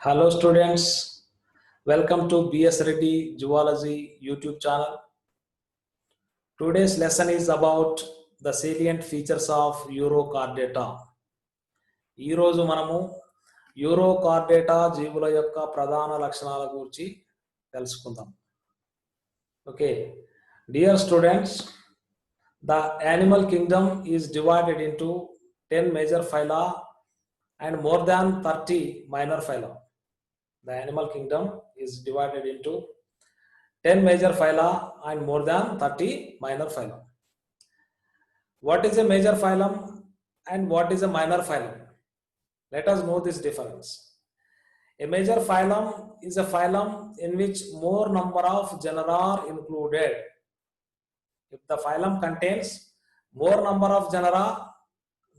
Hello students, welcome to BS Reddy Zoology YouTube channel. Today's lesson is about the salient features of Eurochordata. ఈ రోజు మనము Urochordata జీవుల యొక్క ప్రధాన లక్షణాల గురించి తెలుసుకుందాం. Okay, dear students, the animal kingdom is divided into 10 major phyla and more than 30 minor phyla. The animal kingdom is divided into 10 major phyla and more than 30 minor phyla. What is a major phylum and what is a minor phylum? Let us know this difference. A major phylum is a phylum in which more number of genera are included. If the phylum contains more number of genera,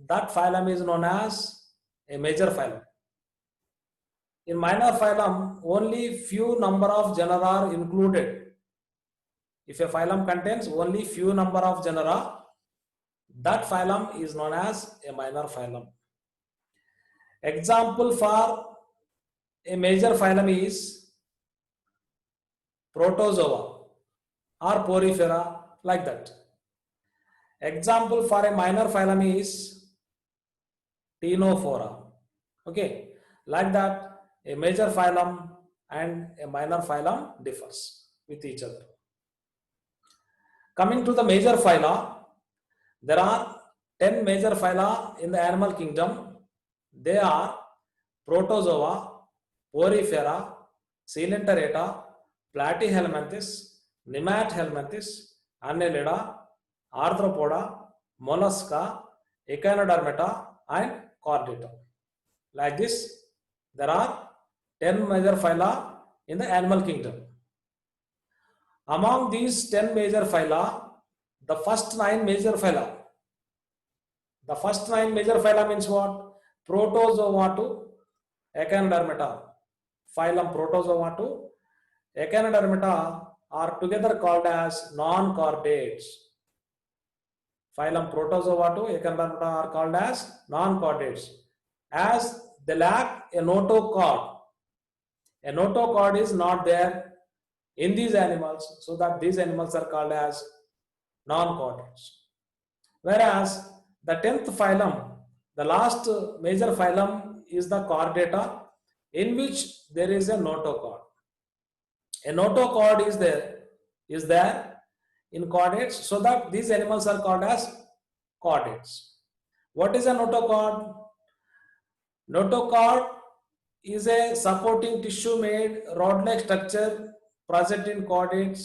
that phylum is known as a major phylum. In minor phylum, only few number of genera are included. If a phylum contains only few number of genera, that phylum is known as a minor phylum. Example for a major phylum is Protozoa or Porifera, like that. Example for a minor phylum is Ctenophora. Okay, like that. A major phylum and a minor phylum differs with each other. Coming to the major phyla, there are 10 major phyla in the animal kingdom. They are Protozoa, Porifera, Coelenterata, Platyhelminthes, Nemathelminthes, Annelida, Arthropoda, Mollusca, Echinodermata, and Chordata. Like this, there are 10 major phyla in the animal kingdom. Among these 10 major phyla, the first 9 major phyla means what? Protozoa to Echinodermata. Phylum Protozoa to Echinodermata are together called as non-chordates. Phylum Protozoa to Echinodermata are called as non-chordates, as they lack a notochord. A notochord is not there in these animals, so that these animals are called as non-chordates. Whereas the 10th phylum, the last major phylum, is the Chordata, in which there is a notochord. A notochord is there in chordates, so that these animals are called as chordates. What is a notochord? Notochord is a supporting tissue made rod-like structure present in chordates,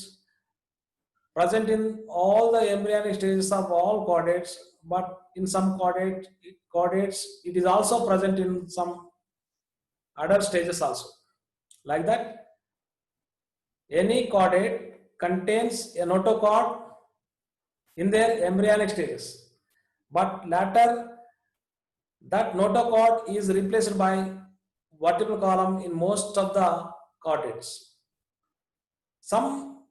present in all the embryonic stages of all chordates, but in some chordates it is also present in some adult stages also. Like that, any chordate contains a notochord in their embryonic stages, but later that notochord is replaced by vertebral column in most of the chordates. Some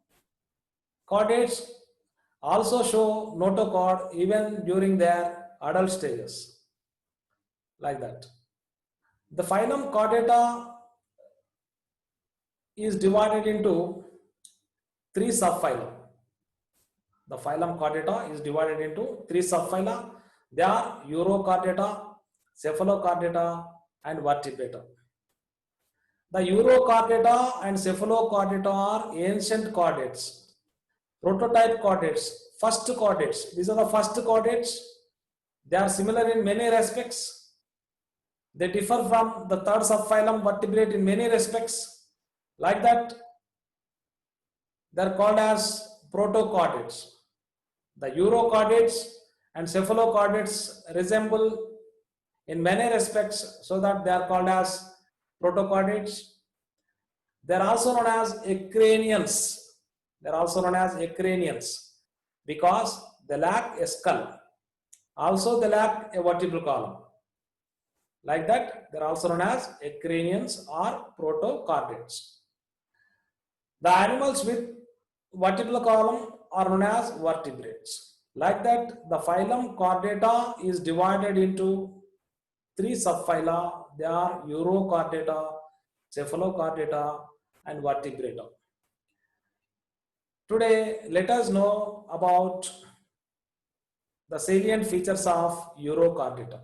chordates also show notochord even during their adult stages. Like that. The phylum Chordata is divided into 3 subphyla. The phylum Chordata is divided into 3 subphyla. They are Urochordata, Cephalochordata, and Vertebrata. The Urochordata and Cephalochordata are ancient chordates, prototype chordates, first chordates. These are the first chordates. They are similar in many respects. They differ from the 3rd subphylum Vertebrate in many respects. Like that, they are called as protochordates. The Urochordates and Cephalochordates resemble in many respects, so that they are called as protochordates. They are also known as ecranians. Because they lack a skull. Also, they lack a vertebral column. Like that, they are also known as ecranians or protochordates. The animals with vertebral column are known as vertebrates. Like that, the phylum Chordata is divided into 3 subphyla. They are Urochordata, cephalochordata, and vertebrata. Today, let us know about the salient features of urochordata.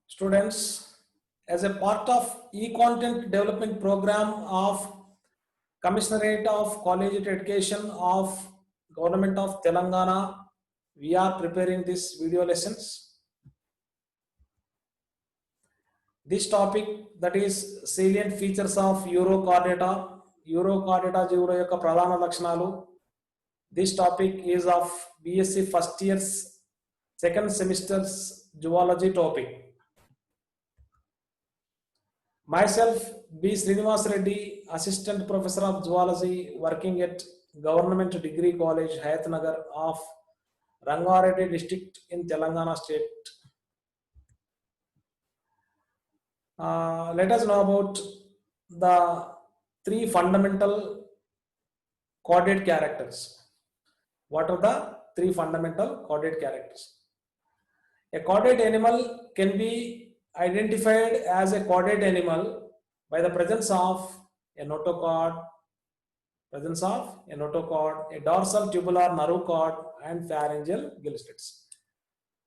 Students, as a part of e-content development program of Commissionerate of Collegiate Education of Government of Telangana, we are preparing these video lessons. This topic, that is salient features of urochordata, urochordata జీవుల యొక్క ప్రధాన లక్షణాలు. This topic is of BSc first year's second semester's zoology topic. Myself, B. Srinivas Reddy, Assistant Professor of Zoology, working at Government Degree College, Hayatnagar of Rangareddy District in Telangana State. Let us know about the three fundamental chordate characters. What are the three fundamental chordate characters? A chordate animal can be identified as a chordate animal by the presence of a notochord, a dorsal tubular nerve cord, and pharyngeal gill slits.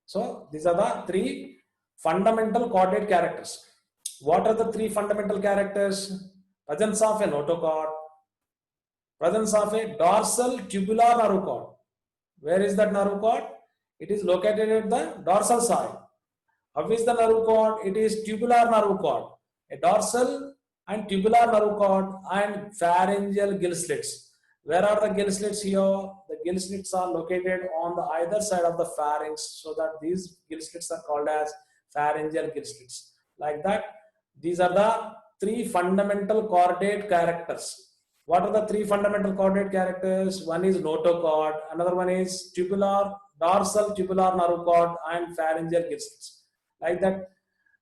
So these are the three fundamental chordate characters. What are the three fundamental characters? Presence of a notochord, presence of a dorsal tubular nerve cord. Where is that nerve cord? It is located at the dorsal side. How is the nerve cord? It is tubular nerve cord, a dorsal and tubular nerve cord, and pharyngeal gill slits. Where are the gill slits here? The gill slits are located on the either side of the pharynx, so that these gill slits are called as pharyngeal gill slits. Like that, these are the three fundamental chordate characters. What are the three fundamental chordate characters? One is notochord, another one is dorsal tubular nerve cord, and pharyngeal gill slits. Like that,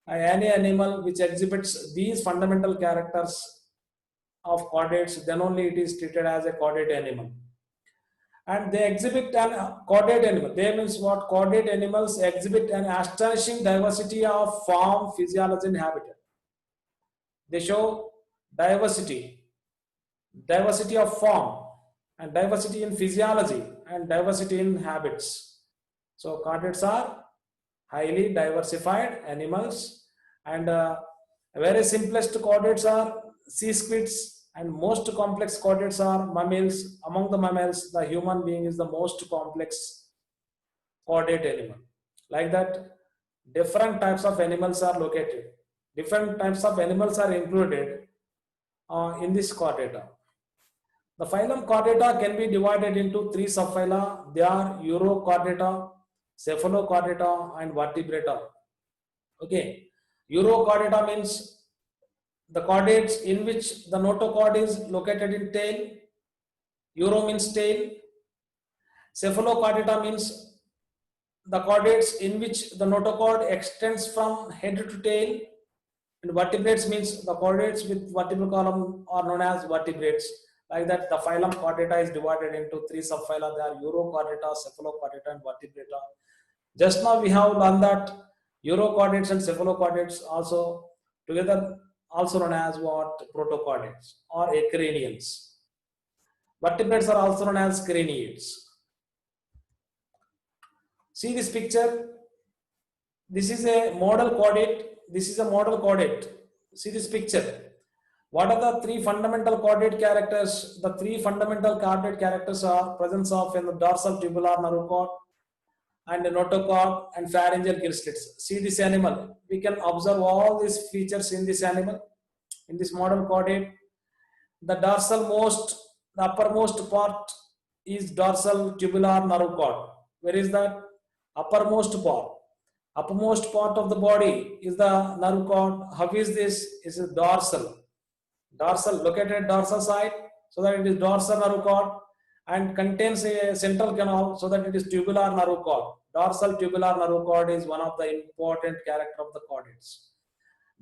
any animal which exhibits these fundamental characters of chordates, then only it is treated as a chordate animal. And they exhibit an chordate animal. They means what? Chordate animals exhibit an astonishing diversity of form, physiology, and habitat. They show diversity of form, and diversity in physiology, and diversity in habits. So chordates are highly diversified animals, and very simplest chordates are sea squids, and most complex chordates are mammals. Among the mammals, the human being is the most complex chordate animal. Like that, different types of animals are located. Different types of animals are included in this chordata. The phylum Chordata can be divided into three subphyla. They are Urochordata, Cephalochordata, and Vertebrata. Okay, Urochordata means the chordates in which the notochord is located in tail. Uro means tail. Cephalochordata means the chordates in which the notochord extends from head to tail. And vertebrates means the chordates with vertebral column are known as vertebrates. Like that, the phylum Chordata is divided into three subphyla. They are Urochordata, Cephalochordata, and Vertebrata. Just now we have learned that Urochordates and Cephalochordates also together also known as what? Protochordates or acranians. Vertebrates are also known as craniates. See this picture. This is a model chordate. This is a model chordate. See this picture. What are the three fundamental chordate characters? The three fundamental chordate characters are presence of a dorsal tubular nerve cord, and a notochord, and pharyngeal gill slits. See this animal. We can observe all these features in this animal, in this model chordate. The uppermost part is dorsal tubular nerve cord. Where is that? Uppermost part. Uppermost part of the body is the nerve cord. How is this? Is a dorsal. Located at dorsal side, so that it is dorsal nerve cord, and contains a central canal, so that it is tubular nerve cord. Dorsal tubular nerve cord is one of the important character of the chordates.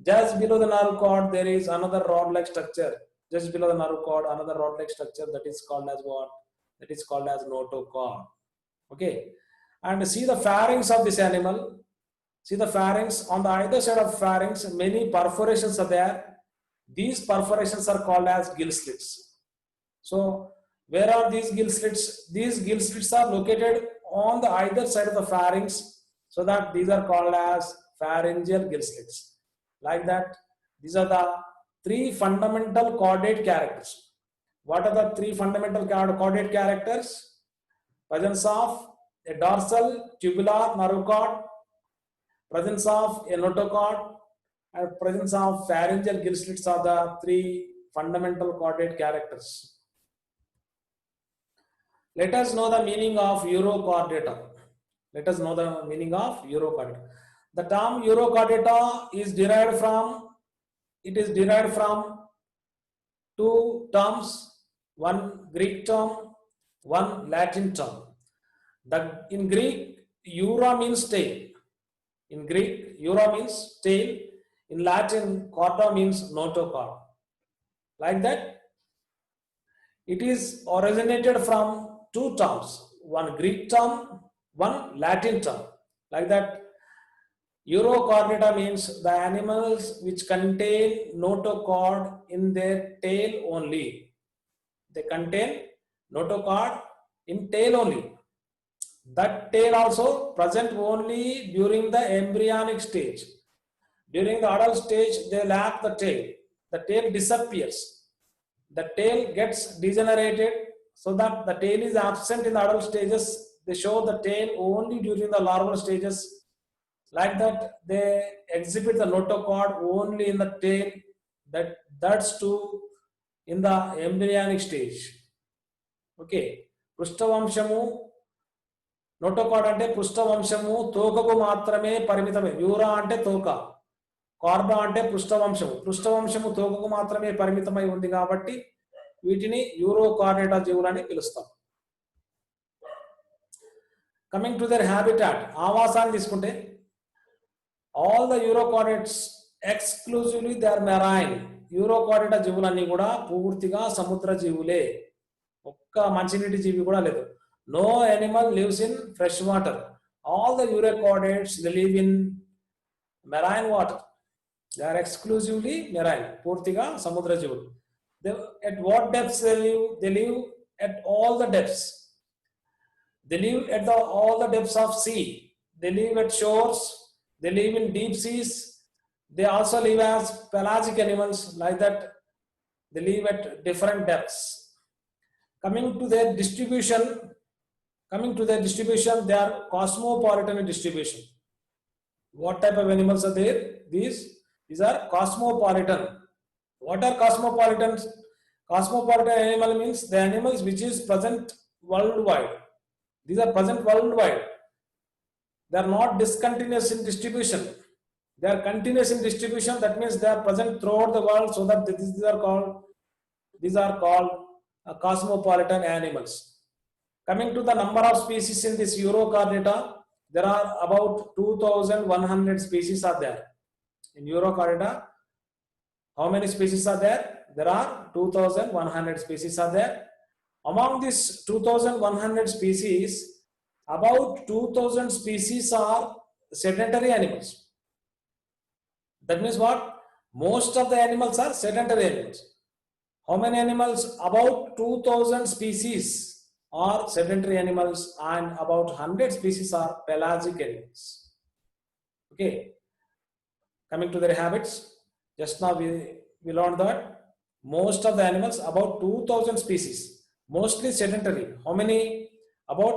Just below the nerve cord, there is another rod-like structure. Just below the nerve cord, another rod-like structure that is called as what? That is called as notochord. Okay. And see the pharynx of this animal. See the pharynx. On the either side of pharynx, many perforations are there. These perforations are called as gill slits. So, where are these gill slits? These gill slits are located on the either side of the pharynx, so that these are called as pharyngeal gill slits. Like that, these are the three fundamental chordate characters. What are the three fundamental chordate characters? Presence of a dorsal tubular nerve cord, presence of a notochord, and presence of pharyngeal gill slits are the three fundamental chordate characters. Let us know the meaning of urochordata. Let us know the meaning of urochordata. The term urochordata is derived from two terms, one Greek term, one Latin term. In Greek, ura means tail. In Greek, ura means tail. In Latin, chorda means notochord. Like that, it is originated from two terms, one Greek term, one Latin term. Like that, urochordata means the animals which contain notochord in their tail only. They contain notochord in tail only. That tail also present only during the embryonic stage. During the adult stage, they lack the tail. The tail disappears. The tail gets degenerated, so that the tail is absent in the adult stages. They show the tail only during the larval stages. Like that, they exhibit the notochord only in the tail. That's too in the embryonic stage. Okay. Prustavamshamu, notochord ante prustavamshamu tokaku maatrame parimitame. Ura ante toka, chorda ante prustavamshamu. Prustavamshamu tokaku maatrame పరిమితమై ఉంది కాబట్టి వీటిని Urochordata జీవులని పిలుస్తాం. Coming to their habitat, ఆవాసాన్ని తీసుకుంటే all the urochordates exclusively they are marine. Urochordata జీవులన్నీ కూడా పూర్తిగా సముద్ర జీవులే. ఒక్క మంచినీటి జీవి కూడా లేదు. No animal lives in fresh water. All the urochordates they live in marine water. They are exclusively marine. పూర్తిగా సముద్ర జీవులు. At what depths they live? They live at all the depths. They live at all the depths of sea. They live at shores. They live in deep seas. They also live as pelagic animals. Like that, they live at different depths. Coming to their distribution, they are cosmopolitan in distribution. What type of animals are there? These are cosmopolitan. What are cosmopolitan? Cosmopolitan animal means the animals which is present worldwide. These are present worldwide. They are not discontinuous in distribution. They are continuous in distribution. That means they are present throughout the world. So that these are called cosmopolitan animals. Coming to the number of species in this urochordata, there are about 2,100 species are there. In urochordata, how many species are there? There are 2,100 species are there. Among these 2,100 species, about 2,000 species are sedentary animals. That means what? Most of the animals are sedentary animals. How many animals? About 2,000 species are sedentary animals and about 100 species are pelagic animals. Okay. Coming to their habits, just now we learned that most of the animals, about 2,000 species, mostly sedentary. How many? About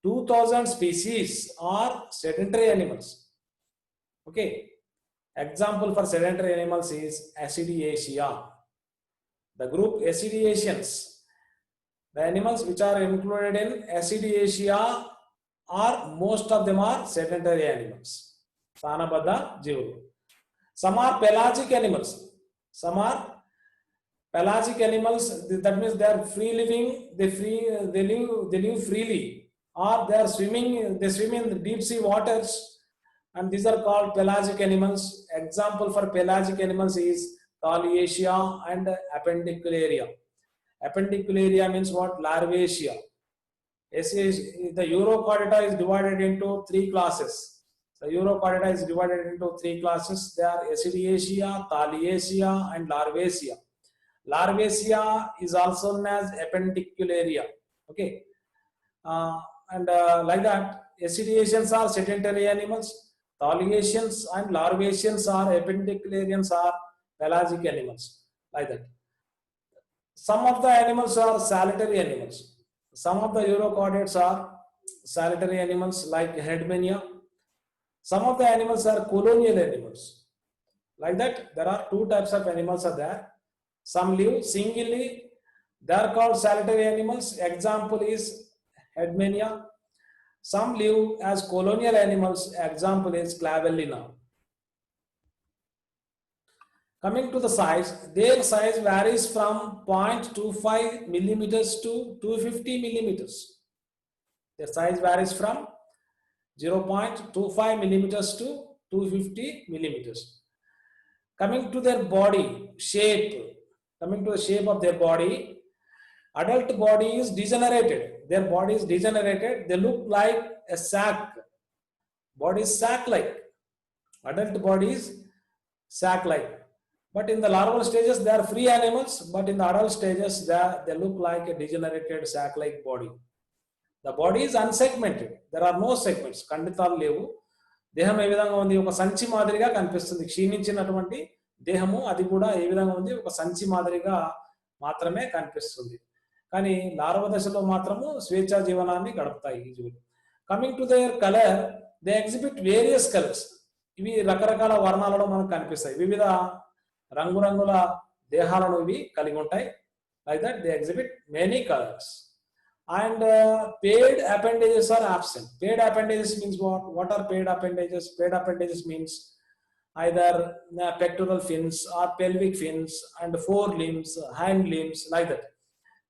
2,000 species are sedentary animals. Okay. Example for sedentary animals is Acidiacea. The group Acidiaceans, the animals which are included in Acidiacea are, most of them are sedentary animals. Stanabadha Jivulu. Some are pelagic animals. Some are pelagic animals. That means they are free living. They live freely, or they are swimming. They swim in the deep sea waters, and these are called pelagic animals. Example for pelagic animals is Thaliacea and Appendicularia. Appendicularia means what? Larvaceae. The Urochordata is divided into three classes. The Urochordata is divided into three classes. They are Acidiacea, Thaliacea, and Larvaceae. Larvaceae is also known as Appendicularia. Okay, like that, Acidiaceans are sedentary animals. Thaliaceans and Larvaceans are Appendicularians are pelagic animals. Like that. Some of the animals are saltary animals. Some of the Urochordates are saltary animals like Headmania. Some of the animals are colonial animals. Like that, there are two types of animals are there. Some live singly. They are called saltary animals. Example is Headmania. Some live as colonial animals. Example is Clavellina. Coming to the size, their size varies from 0.25 millimeters to 250 millimeters. Their size varies from 0.25 millimeters to 250 millimeters. Coming to their body shape, coming to the shape of their body, adult body is degenerated. Their body is degenerated. They look like a sack. Body is sack-like. Adult body is sack-like. But in the larval stages, they are free animals. But in the adult stages, they look like a degenerated sack-like body. The body is unsegmented. There are no segments. Kanditalu levu. దేహం ఏ విధంగా ఉంది? ఒక సంచి మాదిరిగా కనిపిస్తుంది. క్షీణించినటువంటి దేహము అది కూడా ఏ విధంగా ఉంది? ఒక సంచి మాదిరిగా మాత్రమే కనిపిస్తుంది. కానీ లార్వ దశలో మాత్రము స్వేచ్ఛా జీవనాన్ని గడుపుతాయి ఈ జీవులు. Coming to their colour, they exhibit various colours. ఇవి రకరకాల వర్ణాలలో మనకు కనిపిస్తాయి. వివిధ రంగురంగుల దేహాలను ఇవి కలిగి ఉంటాయి. Like that they exhibit many colours. And paired appendages are absent. Paired appendages means what? What are paired appendages? Paired appendages means either pectoral fins or pelvic fins and forelimbs, hind limbs, like that.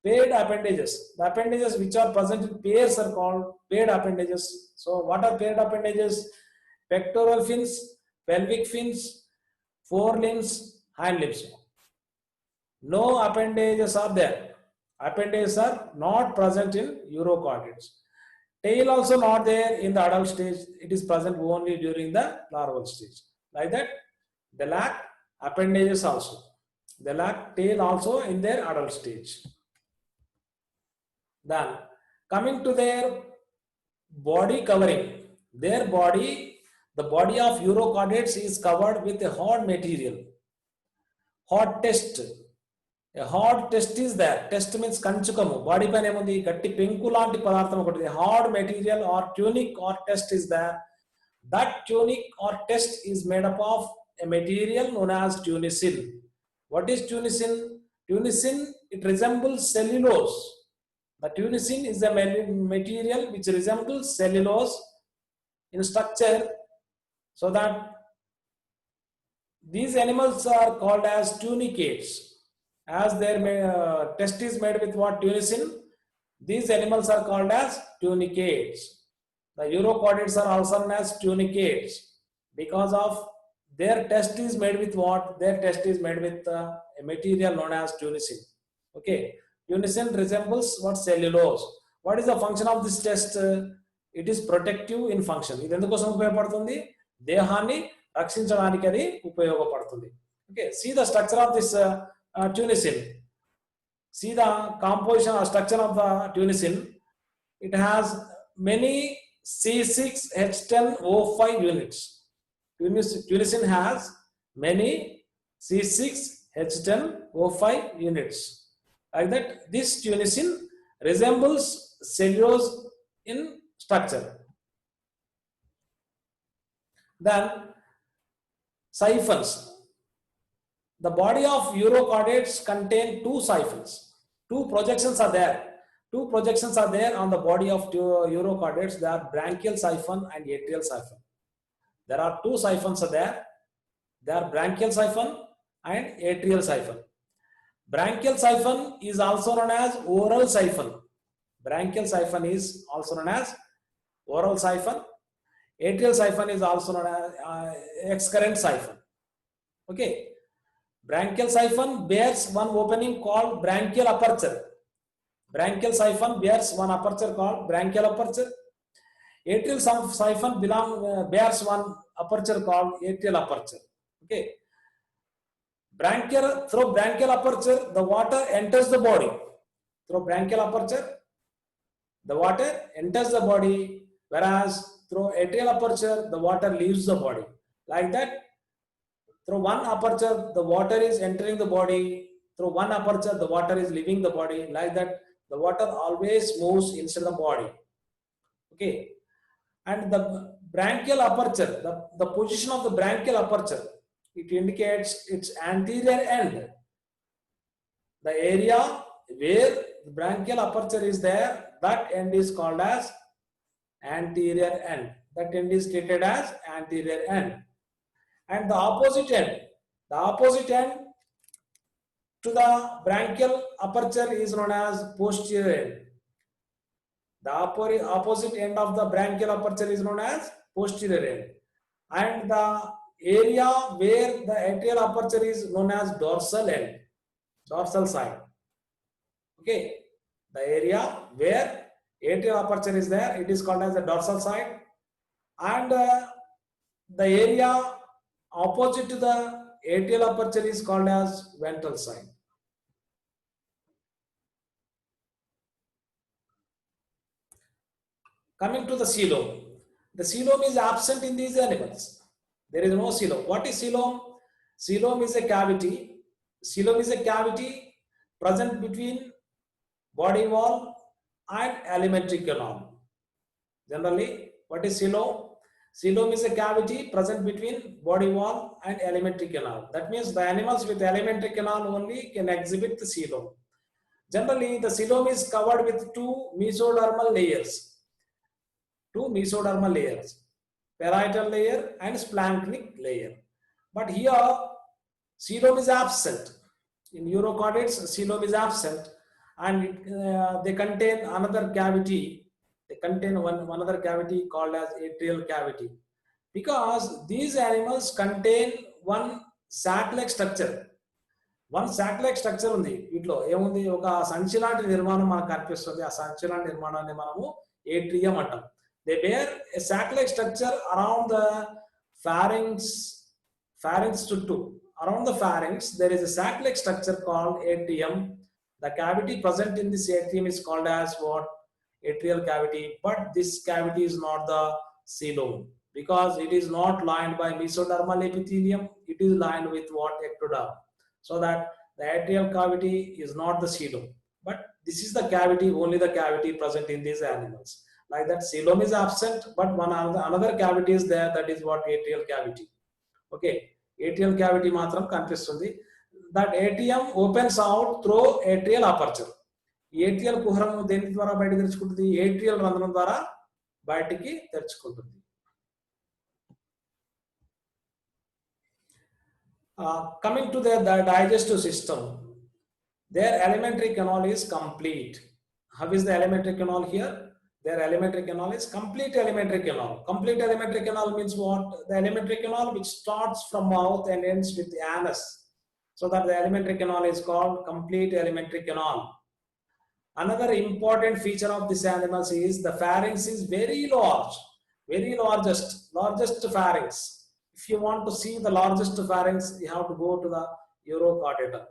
Paired appendages. The appendages which are present in pairs are called paired appendages. So what are paired appendages? Pectoral fins, pelvic fins, forelimbs, hind limbs. No appendages are there. Appendages are not present in Urochordates. Tail also not there in the adult stage. It is present only during the larval stage. Like that, they lack appendages also. They lack tail also in their adult stage. Then, coming to their body covering. Their body, the body of Urochordates is covered with a hard material. Hard test. A hard test is there. Test means kanchukamu. Body pain emundi gatti penku lanti padartham okati. Hard material or tunic or test is there. That tunic or test is made up of a material known as tunicin. What is tunicin? Tunicin, it resembles cellulose. The tunicin is a material which resembles cellulose in structure, so that these animals are called as tunicates. As their test is made with what? Tunicin. These animals are called as tunicates. The Urochordates are also known as tunicates because of their test is made with what? Their test is made with a material known as tunicin. Okay. Tunicin resembles what? Cellulose. What is the function of this test? It is protective in function. ఇది ఎందుకోసం ఉపయోగపడుతుంది? దేహాన్ని రక్షించడానికి అది ఉపయోగపడుతుంది. Okay. See the structure of this tunicin. See the composition or structure of the tunicin. It has many C6H10O5 units. Tunicin has many C6H10O5 units. Like that, this tunicin resembles cellulose in structure. Then siphons. The body of Urochordates contain two siphons. Two projections are there. Two projections are there on the body of Urochordates. They are branchial siphon and atrial siphon. There are two siphons are there. They are branchial siphon and atrial siphon. Branchial siphon is also known as oral siphon. Branchial siphon is also known as oral siphon. Atrial siphon is also known as excurrent siphon. Okay. Branchial siphon bears one opening called branchial aperture. Branchial siphon bears one aperture called branchial aperture. Atrial siphon bears one aperture called atrial aperture. Okay. Through branchial aperture, the water enters the body. Through branchial aperture, the water enters the body, whereas through atrial aperture, the water leaves the body. Like that, through one aperture, the water is entering the body. Through one aperture, the water is leaving the body. Like that, the water always moves inside the body. Okay. And the branchial aperture, the position of the branchial aperture, it indicates its anterior end. The area where the branchial aperture is there, that end is called as anterior end. That end is treated as anterior end. And the opposite end to the branchial aperture is known as posterior end. The opposite end of the branchial aperture is known as posterior end. And the area where the atrial aperture is known as dorsal end, dorsal side. Okay, the area where atrial aperture is there, it is called as the dorsal side. And the area opposite to the atrial aperture is called as ventral side. Coming to the coelom. The coelom is absent in these animals. There is no coelom. What is coelom? Coelom is a cavity. Coelom is a cavity present between body wall and alimentary canal. Generally, what is coelom? Coelom is a cavity present between body wall and alimentary canal. That means the animals with alimentary canal only can exhibit the coelom. Generally, the coelom is covered with two mesodermal layers. Parietal layer and splanchnic layer. But here, coelom is absent. In urochordates, coelom is absent, and they contain another cavity. They contain another cavity called as atrial cavity, because these animals contain one sac-like structure. One sac-like structure ఉంది వీటిలో ఏముంది, ఒక సంచి లాంటి నిర్మాణం మనకు కనిపిస్తుంది. ఆ సంచి లాంటి నిర్మాణాన్ని మనము ఏట్రియం అంటాం. They bear a sac-like structure around the pharynx చుట్టూ. Around the pharynx, there is a sac-like structure called atrium. The cavity present in this atrium is called as what? Atrial cavity. But this cavity is not the coelom, because it is not lined by mesodermal epithelium. It is lined with what? Ectoderm. So that the atrial cavity is not the coelom. But this is the cavity, only the cavity present in these animals. Like that, coelom is absent, but another cavity is there. That is what? Atrial cavity. Okay, atrial cavity matram kanipistundi. That atrium opens out through atrial aperture. Atrial kuharam deni dwara bayatiki teruchukuntundi? Atrial randhram dwara bayatiki teruchukuntundi. Coming to the digestive system, their alimentary canal is complete. How is the alimentary canal here? Their alimentary canal is complete alimentary canal. Complete alimentary canal means what? The alimentary canal which starts from mouth and ends with the anus. So that the alimentary canal is called complete alimentary canal. Another important feature of these animals is the pharynx is very large, very largest pharynx. If you want to see the largest pharynx, you have to go to the urochordata.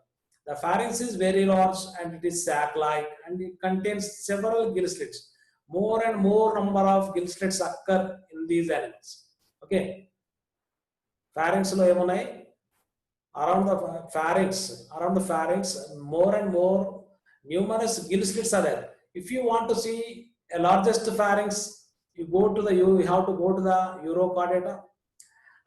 The pharynx is very large and it is sac-like, and it contains several gill slits. More and more number of gill slits occur in these animals. Okay. Pharynx lo emunai? Around the pharynx, more and more numerous gill slits are there. If you want to see a largest pharynx, you have to go to the urochordata.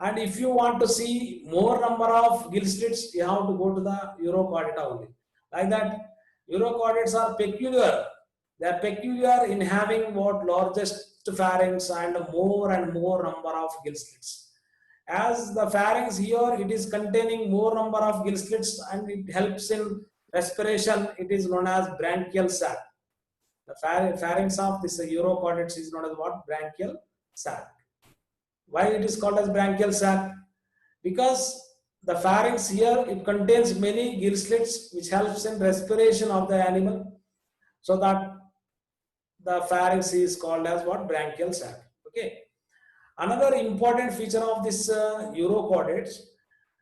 And if you want to see more number of gill slits, you have to go to the urochordata only. Like that, urochordates are peculiar. They are peculiar in having what? Largest pharynx and more number of gill slits. As the pharynx here, it is containing more number of gill slits and it helps in respiration. It is known as branchial sac. The pharynx of this urochordates is known as what? Branchial sac. Why it is called as branchial sac? Because the pharynx here, it contains many gill slits which helps in respiration of the animal. So that the pharynx is called as what? Branchial sac. Okay. Another important feature of this urochordates,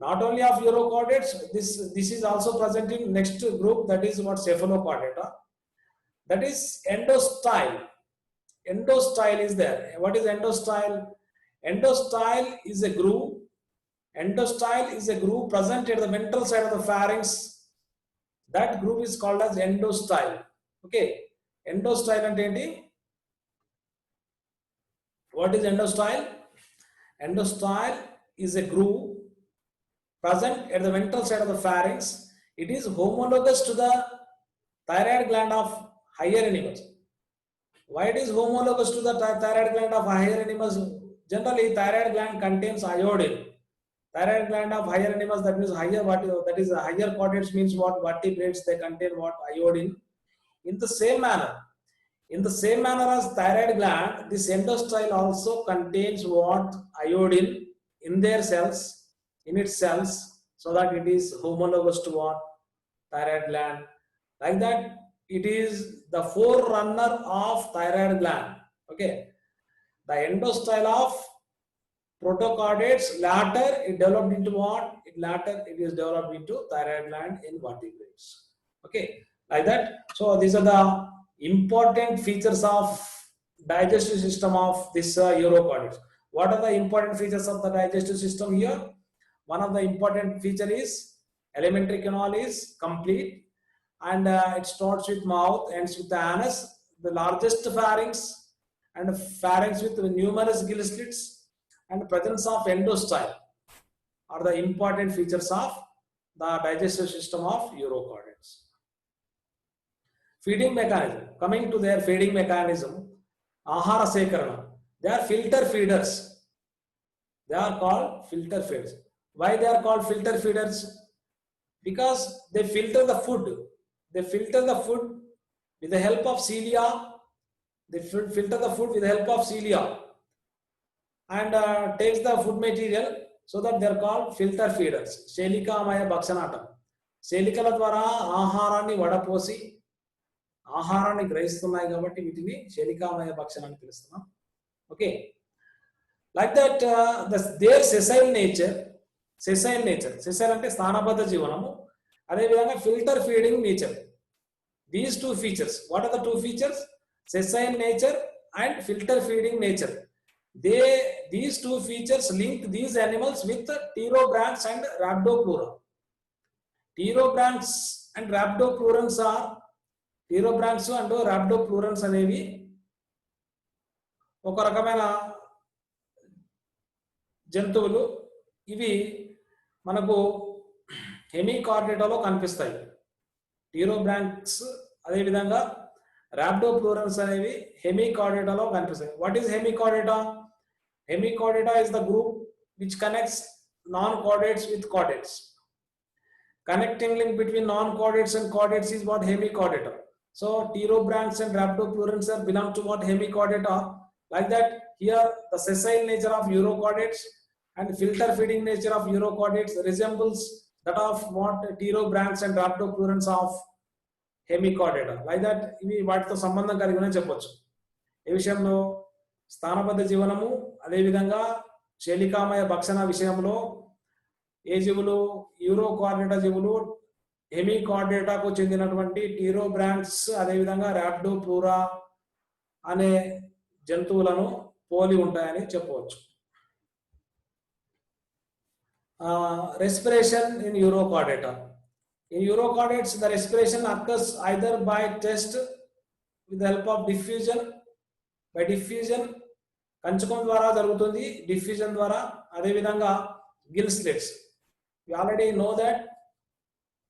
not only of urochordates, this is also present in next group, that is what? Cephalochordata. That is endostyle. Endostyle is there. What is endostyle? Endostyle is a groove. Endostyle is a groove present at the ventral side of the pharynx. That groove is called as endostyle. Okay. Endostyle and enti? What is endostyle? Endostyle is a groove present at the ventral side of the pharynx. It is homologous to the thyroid gland of higher animals. Why it is homologous to the thyroid gland of higher animals? Generally, thyroid gland contains iodine. Thyroid gland of higher animals, that means higher, that is higher chordates means what? Vertebrates, they contain what? Iodine. In the same manner, as thyroid gland, this endostyle also contains what? Iodine in their cells, in its cells, so that it is homologous to what? Thyroid gland. Like that, it is the forerunner of thyroid gland. Okay. The endostyle of protochordates, later it developed into what? Later it is developed into thyroid gland in vertebrates. Okay. Like that. So these are the important features of digestive system of this urochordates. What are the important features of the digestive system here? One of the important feature is alimentary canal is complete, and it starts with mouth, ends with the anus, the largest pharynx, and pharynx with numerous gill slits, and presence of endostyle are the important features of the digestive system of urochordates. Feeding mechanism. Coming to their feeding mechanism, ahara sekarana. They are filter feeders. They are called filter feeders. Why they are called filter feeders? Because they filter the food. They filter the food with the help of cilia. They filter the food with the help of cilia and takes the food material, so that they are called filter feeders. Shelikamaya Bhakshanatam. శేలికల ద్వారా ఆహారాన్ని వడపోసి ఆహారాన్ని గ్రహిస్తున్నాయి కాబట్టి వీటిని శేలికామయ భక్షణ అని పిలుస్తున్నాం. Okay. Like that there sessile nature అంటే స్థానబద్ధ జీవనము, అదేవిధంగా filter feeding nature. These two features, what are the two features? Sessile nature and filter feeding nature. These two features link these animals with pterobranchs and rhabdoplura. Pterobranchs and rhabdoplurans are pterobranchs and rhabdoplurans అనేవి ఒక రకమైన జంతువులు. ఇవి మనకు హెమికార్డేటాలో కనిపిస్తాయి. టీరోబ్రాంక్స్ అదేవిధంగా rhabdoplurans అనేవి హెమికార్డేటాలో కనిపిస్తాయి. What is Hemichordata? Hemichordata is the group which connects non-chordates with chordates. Connecting link between non-chordates and chordates is what? Hemichordata. So pterobranchs and rhabdoplurans belong to what? Hemichordata. Like that, here the sessile nature of urochordates and filter feeding nature of urochordates resembles that of what? Pterobranchs and rhabdoplurans of hemichordata. Like that, ఇవి వాటితో సంబంధం కలిగి ఉందని చెప్పొచ్చు. ఈ విషయంలో స్థానబద్ధ జీవనము, అదేవిధంగా శేలికామయ భక్షణ విషయంలో ఏ జీవులు? యూరోకార్డేటా జీవులు హెమికార్డేటాకు చెందినటువంటి టీరోబ్రాంక్స్ అదేవిధంగా ర్యాప్డోప్లూరా అనే జంతువులను పోలి ఉంటాయని చెప్పవచ్చు. Respiration in urochordata. In urochordates, the respiration occurs either by test with the help of diffusion. By diffusion, కంచకం ద్వారా జరుగుతుంది, diffusion ద్వారా, అదే విధంగా gill slits. We already know that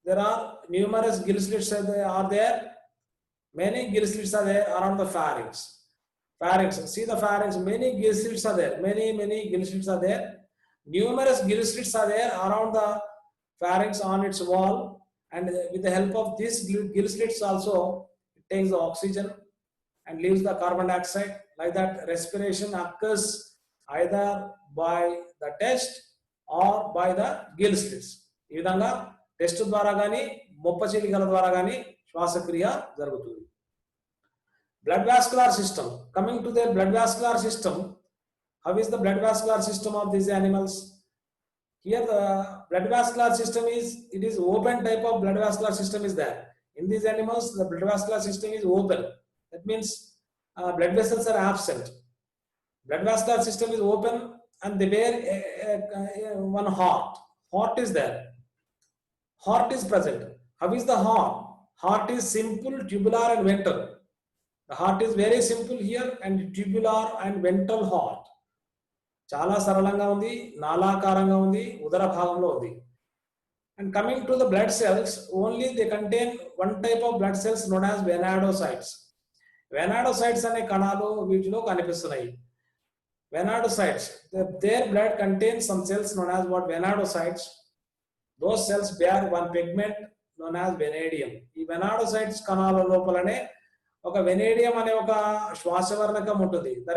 there are numerous gill slits are there. Many gill slits are there around the pharynx. See the pharynx, many gill slits are there. Many gill slits are there. Numerous gill slits are there around the pharynx on its wall. And with the help of these gill slits also, it takes the oxygen and leaves the carbon dioxide. Like that, respiration occurs either by the test or by the gill slits. ఈ విధంగా test ద్వారా గాని మొప్పచీలికల ద్వారా గాని శ్వాసక్రియ జరుగుతుంది. Blood vascular system. Coming to the blood vascular system, how is the blood vascular system of these animals? Here the blood vascular system is open type of blood vascular system is there. In these animals, the blood vascular system is open. That means blood vessels are absent. Blood vascular system is open and they bear one heart. Heart is there. Heart is present. How is the heart? Heart is simple, tubular and ventral. The heart is very simple here and tubular and ventral heart. చాలా సరళంగా ఉంది, నాళాకారంగా ఉంది, ఉదర భాగంలో ఉంది. And coming to the blood cells, only they contain one type of blood cells known as venadocytes. Venadocytes అనే కణాలు వీటిలో కనిపిస్తున్నాయి. Venadocytes, their blood contains some cells known as what venadocytes. Those cells bear one pigment known as vanadium. ఈ venadocytes కణాల లోపలనే ఒక vanadium అనే ఒక శ్వాసవర్ణకం ఉంటుంది. The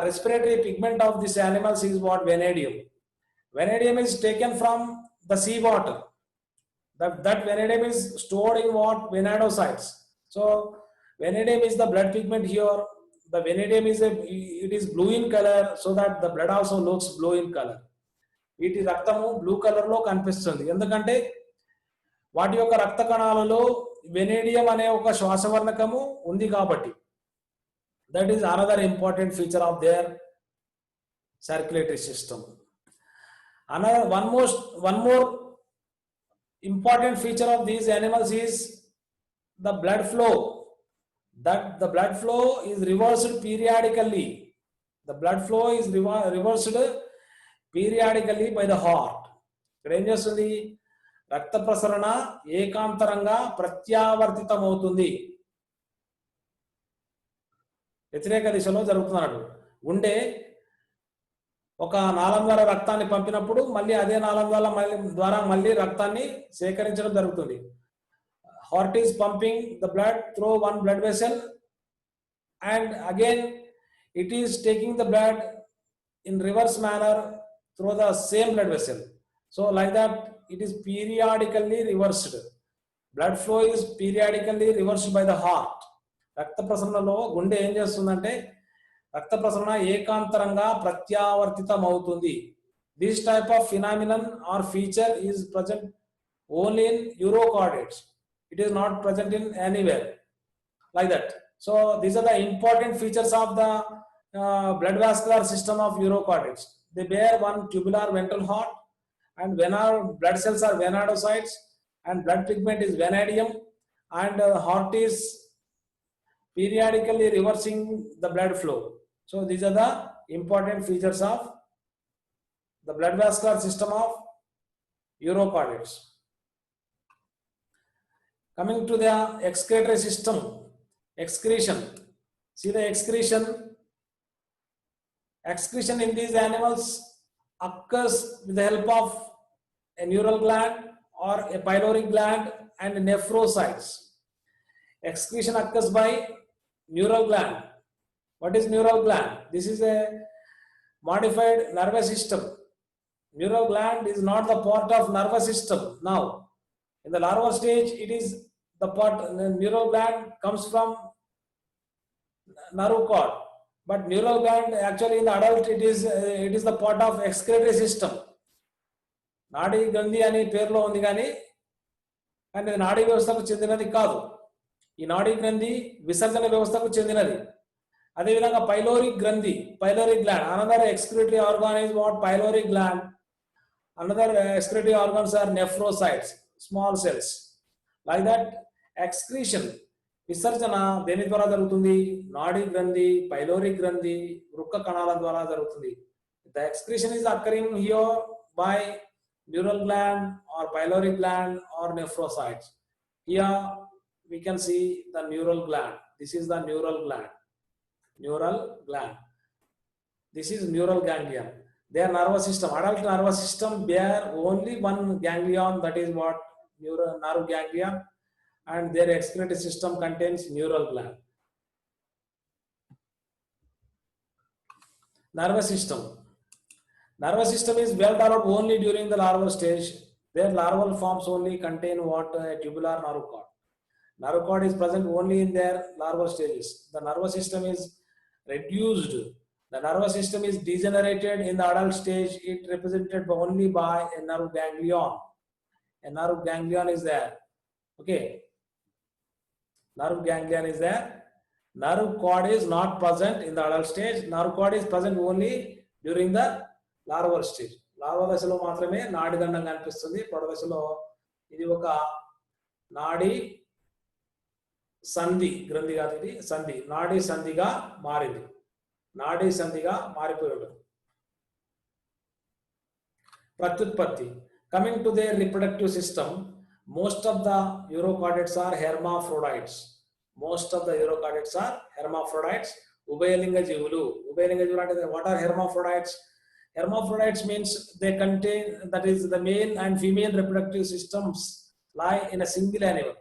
respiratory pigment of these animals is what? Vanadium. Vanadium is taken from the seawater. That vanadium is stored in what? Venadocytes. So vanadium is the blood pigment here. The vanadium is blue in color, so that the blood also looks blue in color. వీటి రక్తము blue colour లో కనిపిస్తుంది. ఎందుకంటే వాటి యొక్క రక్త కణాలలో vanadium అనే ఒక శ్వాసవర్ణకము ఉంది కాబట్టి. That is another important feature of their circulatory system. One more important feature of these animals is the blood flow. That the blood flow is reversed periodically. The blood flow is reversed periodically by the heart. ఇక్కడ ఏం చేస్తుంది? రక్త ప్రసరణ ఏకాంతరంగా ప్రత్యావర్తితమవుతుంది, వ్యతిరేక దిశలో జరుగుతున్నాడు. గుండె ఒక నాళం ద్వారా రక్తాన్ని పంపినప్పుడు మళ్ళీ అదే నాళం ద్వారా మళ్ళీ రక్తాన్ని సేకరించడం జరుగుతుంది. Heart is pumping the blood through one blood vessel and again it is taking the blood in reverse manner through the same blood vessel. So like that it is periodically reversed. Blood flow is periodically reversed by the heart. రక్త ప్రసరణలో గుండె ఏం చేస్తుందంటే రక్త ప్రసరణ ఏకాంతరంగా ప్రత్యావర్తితం అవుతుంది. This type of phenomenon or feature is present only in urochordates. It is not present in anywhere like that. So these are the important features of the blood vascular system of urochordates. They bear one tubular ventral heart and blood cells are venadocytes and blood pigment is vanadium and heart is periodically reversing the blood flow. So these are the important features of the blood vascular system of urochordates. Coming to the excretory system, excretion. See the excretion. Excretion in these animals occurs with the help of a neural gland or a pyloric gland and nephrocytes. Excretion occurs by neural gland. What is neural gland? This is a modified nervous system. Neural gland is not the part of nervous system now. In the larval stage, it is the part. The neural gland comes from nerve cord, but neural gland actually in the adult it is the part of excretory system. నాడీ గ్రంథి అని పేరులో ఉంది కానీ ఇది నాడీ వ్యవస్థకు చెందినది కాదు. ఈ నాడీ గ్రంథి విసర్జన వ్యవస్థకు చెందినది. అదేవిధంగా పైలోరిక్ గ్రంథి, pyloric gland, another excretory organ is what? Pyloric gland. Another excretory organs are nephrocytes, small cells. Like that excretion, విసర్జన దేని ద్వారా జరుగుతుంది? నాడీ గ్రంథి, పైలోరిక్ గ్రంథి, వృక్క కణాల ద్వారా జరుగుతుంది. The excretion is occurring here by neural gland or pyloric gland or nephrocytes. Here we can see the neural gland. This is the neural gland. Neural gland. This is neural ganglion. Their nervous system, adult nervous system bear only one ganglion, that is what? Nerve ganglion, and their excretory system contains neural gland. Nervous system. Nervous system is well developed only during the larval stage. Their larval forms only contain what? A tubular nerve cord. Nerve cord is present only in their larval stages. The nervous system is reduced. The nervous system is degenerated in the adult stage. It represented only by a nerve ganglion. A nerve ganglion is there. Okay. Nerve ganglion is there. Nerve cord is not present in the adult stage. Nerve cord is present only during the larval stage. Larva దశలో మాత్రమే నాడిగండం కనిపిస్తుంది. పొడ దశలో ఇది ఒక నాడి సంధి, గ్రంథి కాదు ఇది సంధి, నాడీ సంధిగా మారింది. నాడీ సంధిగా మారిపోయి ఉంటుంది. ప్రత్యుత్పత్తి. Coming to their reproductive system, most of the eukaryotes are hermaphrodites. Most of the eukaryotes are hermaphrodites. ఉభయలింగ జీవులు. ఉభయలింగ జీవులు అంటే what are hermaphrodites? Hermaphrodites means they contain, that is, the male and female reproductive systems lie in a single animal.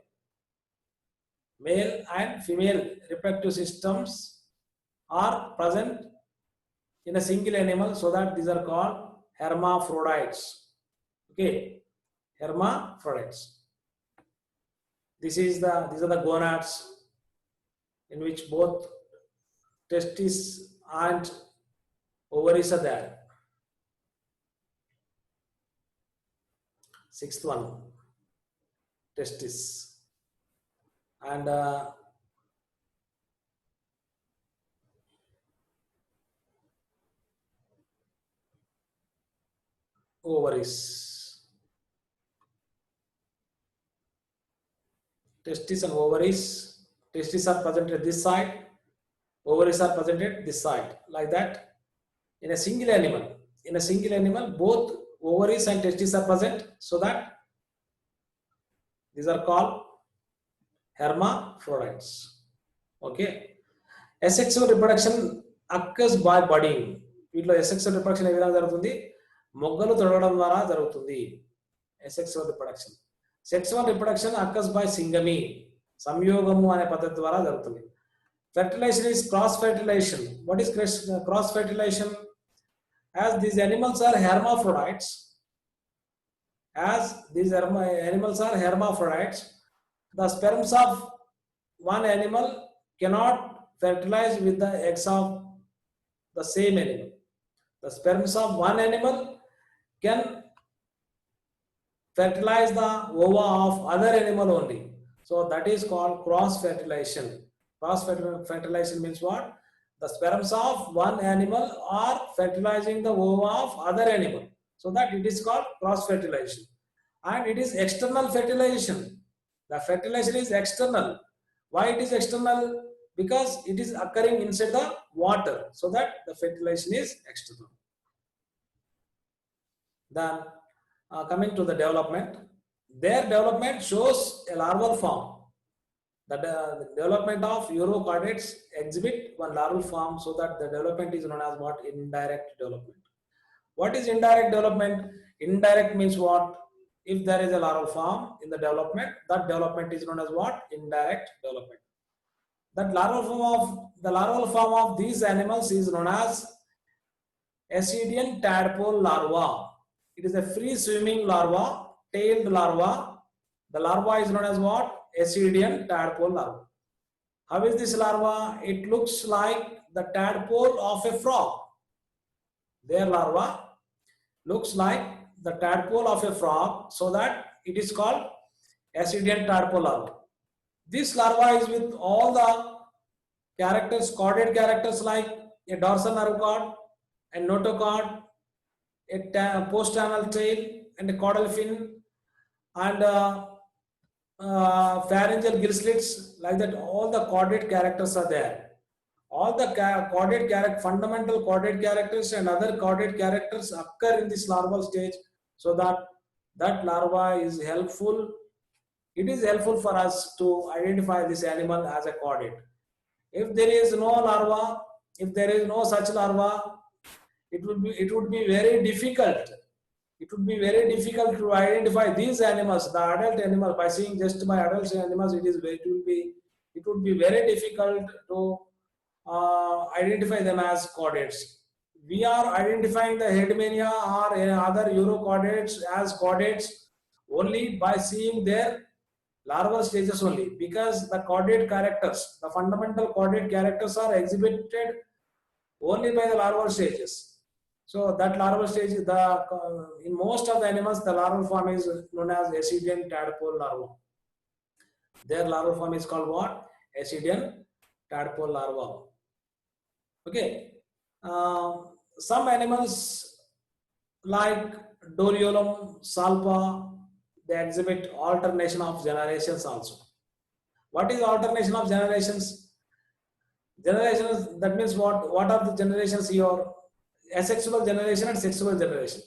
Male and female reproductive systems are present in a single animal, so that these are called hermaphrodites. Okay, hermaphrodites. These are the gonads, in which both testes and ovaries are there. Sixth one, testis, and ovaries. Testis and ovaries. Testis are present at this side, ovaries are present at this side, like that. In a single animal, both ovaries and testes are present, so that these are called hermaphrodites. Okay. Asexual reproduction occurs by budding. వీటిలో asexual reproduction ఏ విధంగా జరుగుతుంది? మొగ్గలు తొడగడం ద్వారా జరుగుతుంది. Asexual reproduction. Sexual reproduction occurs by syngamy. సంయోగము అనే పద్ధతి ద్వారా జరుగుతుంది. Fertilization is cross fertilization. What is cross fertilization? As these animals are hermaphrodites, the sperms of one animal cannot fertilize with the eggs of the same animal. The sperms of one animal can fertilize the ova of other animal only. So that is called cross fertilization. Cross fertilization means what? The sperms of one animal are fertilizing the ova of other animal, so that it is called cross fertilization. And it is external fertilization. The fertilization is external. Why it is external? Because it is occurring inside the water, so that the fertilization is external. Then coming to the development, their development shows a larval form. The development of eukaryotes exhibit one larval form, so that the development is known as what? Indirect development. What is indirect development? Indirect means what? If there is a larval form in the development, that development is known as what? Indirect development. The larval form of these animals is known as Ascidian tadpole larva. It is a free swimming larva, tailed larva. The larva is known as what? Ascidian tadpole larva. How is this larva? It looks like the tadpole of a frog. Their larva looks like the tadpole of a frog, so that it is called Ascidian tadpole larva. This larva is with all the characters, chordate characters, like a dorsal nerve cord, a notochord, a postanal tail, and a caudal fin, and pharyngeal gill slits, like that. All the chordate characters are there. All the fundamental chordate characters and other chordate characters occur in this larval stage, so that larva is helpful. It is helpful for us to identify this animal as a chordate. If there is no larva, if there is no such larva, it would be very difficult. It would be very difficult to identify these animals, the adult animal, by seeing just by adult animals. It would be very difficult to identify them as chordates. we are identifying the Headmania or other Eurochordates as chordates only by seeing their larval stages only, because the chordate characters, the fundamental chordate characters are exhibited only by the larval stages. So that larval stage, in most of the animals, the larval form is known as Ascidian tadpole larva. Their larval form is called what? Ascidian tadpole larva. Okay. Some animals like Doriolum, Salpa, they exhibit alternation of generations also. What is alternation of generations? Generations, that means what? What are the generations here? Asexual generation and sexual generation,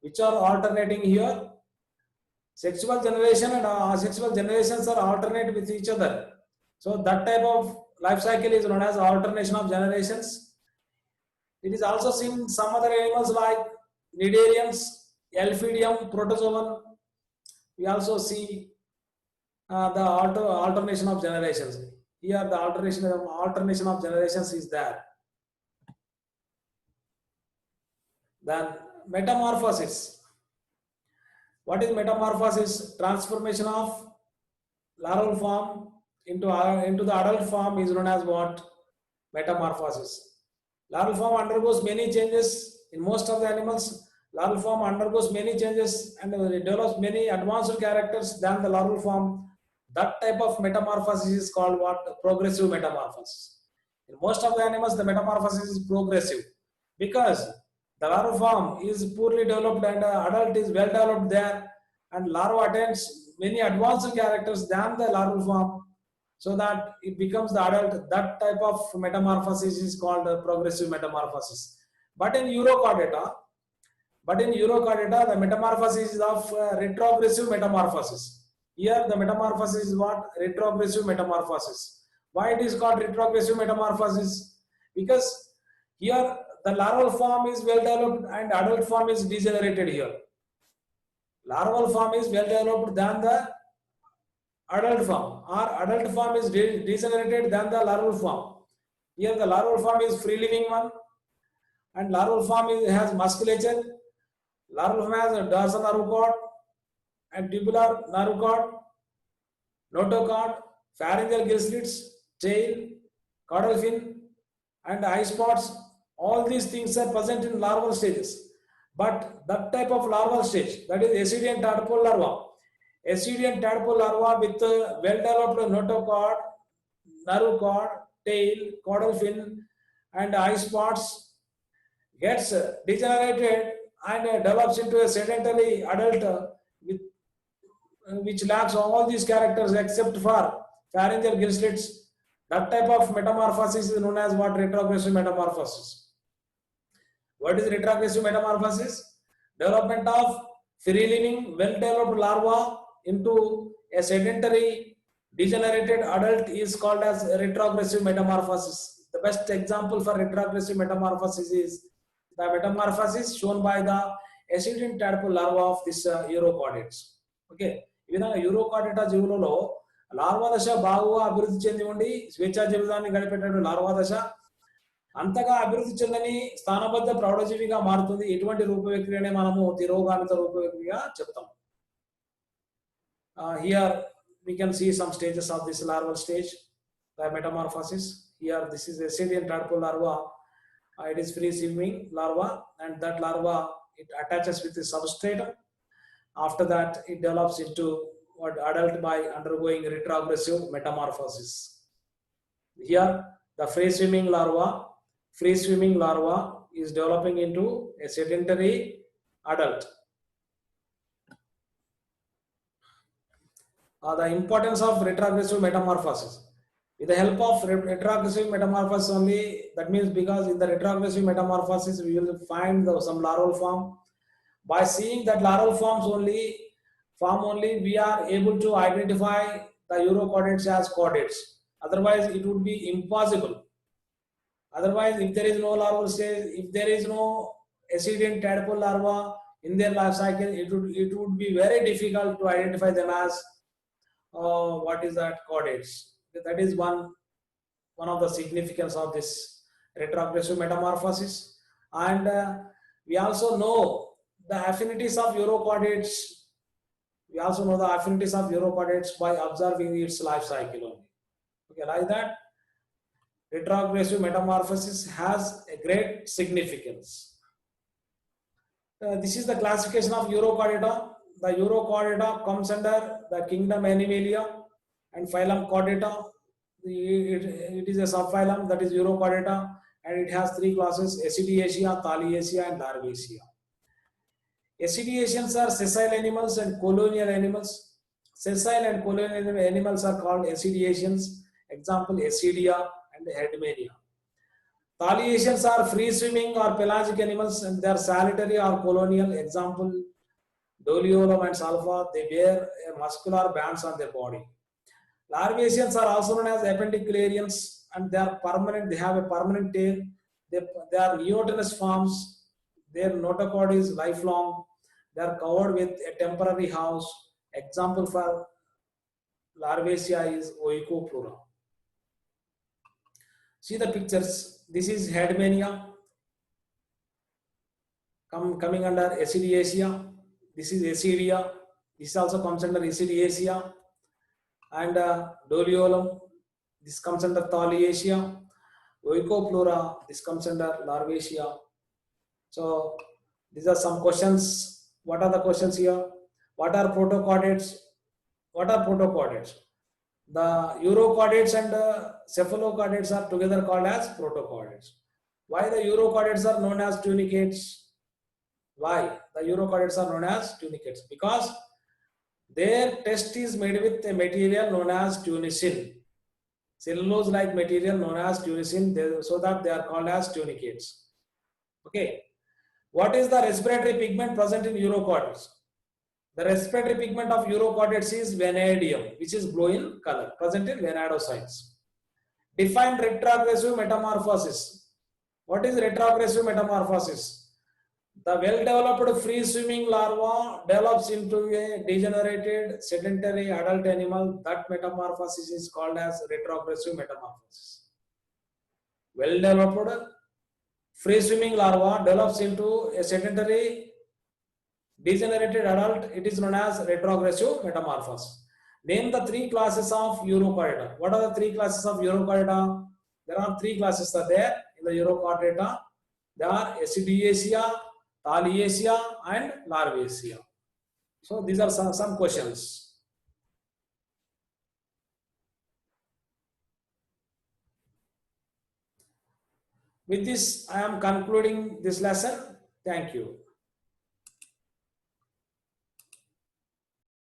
which are alternating here. Sexual generation and asexual generations are alternate with each other. So that type of life cycle is known as alternation of generations. It is also seen in some other animals like Cnidarians, Elphidium, Protozoan. We also see the alternation of generations. Here the alternation of generations is there. Then metamorphosis. What is metamorphosis? Transformation of larval form into the adult form is known as what? Metamorphosis. Larval form undergoes many changes in most of the animals. Larval form undergoes many changes and it develops many advanced characters than the larval form. That type of metamorphosis is called what? Progressive metamorphosis. In most of the animals, the metamorphosis is progressive because the larval form is poorly developed and adult is well developed there, and larva attains many advanced characters than the larval form, so that it becomes the adult. That type of metamorphosis is called progressive metamorphosis. But in Eurochordata, the metamorphosis is of retrogressive metamorphosis. Here the metamorphosis is what? Retrogressive metamorphosis. Why it is called retrogressive metamorphosis? Because here the larval form is well developed and adult form is degenerated here. Larval form is well developed than the adult form, or adult form is degenerated than the larval form. Here the larval form is free living one, and larval form has musculature. Larval form has a dorsal nerve cord and tubular nerve cord, notochord, pharyngeal gill slits, tail, caudal fin, and eye spots. All these things are present in larval stages. But that type of larval stage, that is Ascidian tadpole larva. Ascidian tadpole larva with well-developed notochord, nerve cord, tail, caudal fin, and eye spots gets degenerated and develops into a sedentary adult which lacks all these characters except for pharyngeal gill slits. That type of metamorphosis is known as what? Retrogressive metamorphosis. What is retrogressive metamorphosis? Development of free-living, well-developed larva into a sedentary, degenerated adult is called as retrogressive metamorphosis. The best example for retrogressive metamorphosis is the metamorphosis shown by the Ascidian tadpole larva of this Eurochordates. Okay, even Eurochordata జీవులలో larva దశ బాగా అభివృద్ధి చెంది ఉండి స్వేచ్ఛా జీవితాన్ని గడిపేటటువంటి larva దశ అంతగా అభివృద్ధి చెందని స్థానబద్ధ ప్రౌఢజీవిగా మారుతుంది. ఇటువంటి రూపవిక్రియనే మనము తిరోగామిత రూపవిక్రియ చెప్తాం. Here we can see some stages of this larval stage, the metamorphosis. Here this is Ascidian tadpole larva. It is free swimming larva, and that larva, it attaches with the substrate. After that, it develops into what? Adult by undergoing retrogressive metamorphosis. Here the free swimming larva is developing into a sedentary adult. The importance of retrogressive metamorphosis. With the help of retrogressive metamorphosis only, that means because in the retrogressive metamorphosis we will find some larval form. By seeing that larval form only, we are able to identify the Eurochordates as chordates. Otherwise, it would be impossible. Otherwise, if there is no larval stage, if there is no Ascidian tadpole larva in their life cycle, it would be very difficult to identify them as what is that? Chordates. That is one of the significance of this retrogressive metamorphosis. And we also know the affinities of urochordates. We also know the affinities of urochordates by observing its life cycle only. Okay, like that, retrogressive metamorphosis has a great significance. This is the classification of urochordata. The urochordata comes under the kingdom Animalia and phylum Chordata. It is a subphylum, that is urochordata, and it has three classes: Acidiaceae, Thalliaceae, and Larvaceae. Acidiaceans are sessile animals and colonial animals. Sessile and colonial animals are called acidiaceans. Example, Acidia and Hedmania. Thalliaceans are free-swimming or pelagic animals, and they are solitary or colonial. Example, Doliolum and Salva. They bear muscular bands on their body. Larvaceans are also known as appendicularians, and they are permanent. They have a permanent tail. They are neotenous forms. Their notochord is lifelong. They are covered with a temporary house. Example for Larvacea is Oikopleura. See the pictures. This is Hedmania coming under Acidiacea. This is Acidia. This also comes under Acidiacea. And Doliolum, this comes under Thalliacea. Oikopleura, this comes under Larvacea. So these are some questions. What are the questions here? What are protochordates? What are protochordates? The urochordates and cephalochordates are together called as protochordates. Why the urochordates are known as tunicates? Why the urochordates are known as tunicates? Because their test is made with a material known as tunicin, cellulose-like material known as tunicin, so that they are called as tunicates. Okay. What is the respiratory pigment present in urochordates? The respiratory pigment of urochordates is vanadium, which is blue in color, present in vanadocytes. Define retrogressive metamorphosis. What is retrogressive metamorphosis? The well-developed free-swimming larva develops into a degenerated sedentary adult animal. That metamorphosis is called as retrogressive metamorphosis. Well-developed free-swimming larva develops into a sedentary degenerated adult. It is known as retrogressive metamorphosis. Name the three classes of urochordata. What are the three classes of urochordata? There are three classes are there in the urochordata. They are Acidiacea, Thalliacea, and Larvacea. So these are some questions. With this, I am concluding this lesson. Thank you.